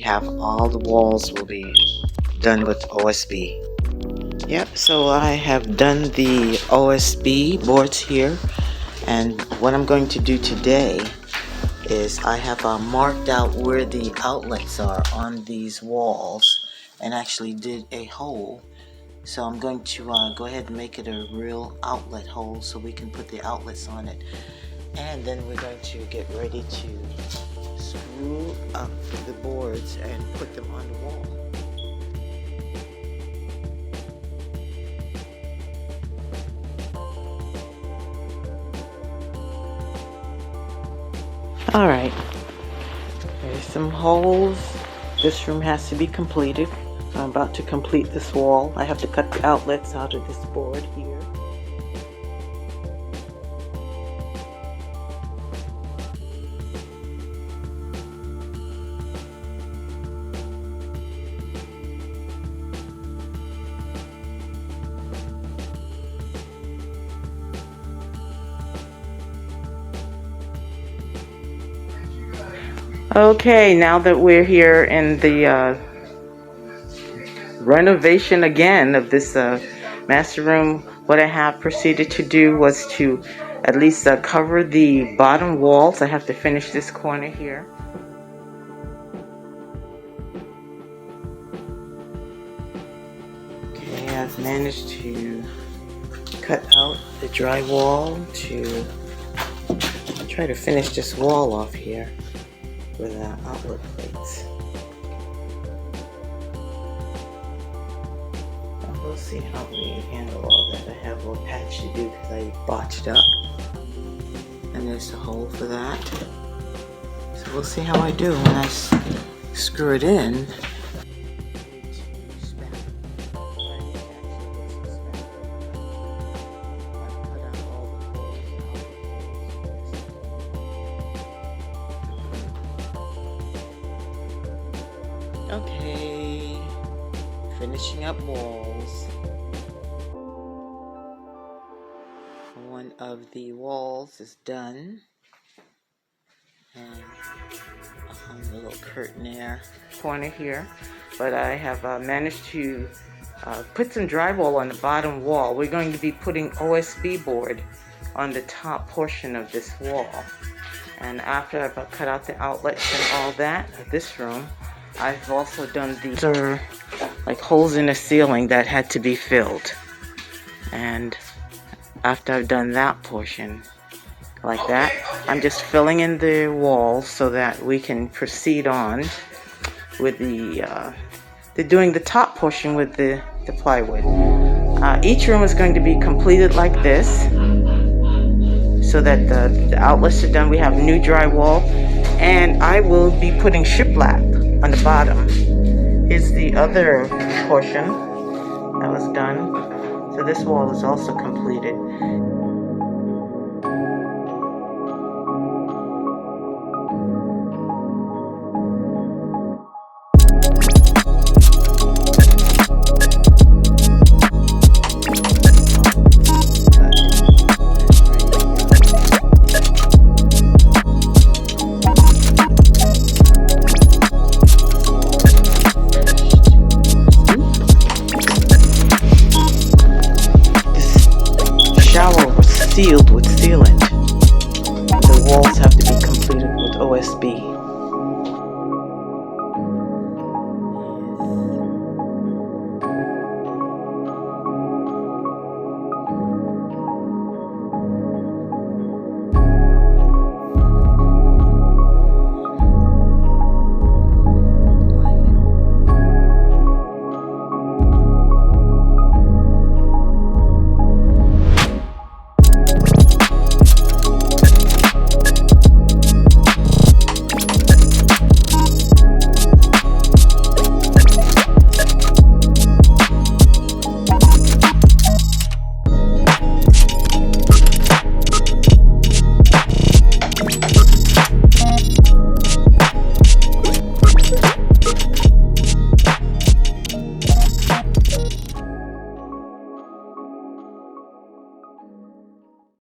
have all the walls will be done with OSB. Yep, so I have done the OSB boards here, and what I'm going to do today is I have marked out where the outlets are on these walls and actually did a hole. So I'm going to go ahead and make it a real outlet hole so we can put the outlets on it. And then we're going to get ready to screw up the boards and put them on the wall. Alright, there's some holes. This room has to be completed. I'm about to complete this wall. I have to cut the outlets out of this board here. Okay, now that we're here in the renovation again of this master room, what I have proceeded to do was to at least cover the bottom walls. I have to finish this corner here. Okay, I've managed to cut out the drywall to try to finish this wall off here with outlet plates. We'll see how we handle all that. I have a little patch to do because I botched up. And there's the hole for that. So we'll see how I do when I screw it in. Okay, finishing up walls. One of the walls is done, and I hung a little curtain there, corner here. But I have managed to put some drywall on the bottom wall. We're going to be putting OSB board on the top portion of this wall. And after I've cut out the outlets and all that of this room, I've also done these are like holes in the ceiling that had to be filled. And after I've done that portion like that, I'm just filling in the walls so that we can proceed on with doing the top portion with the plywood. Each room is going to be completed like this so that the outlets are done. We have new drywall, and I will be putting shiplap on the bottom. Here's the other portion that was done. So this wall is also completed. Sealed with sealant. The walls have to be completed with OSB.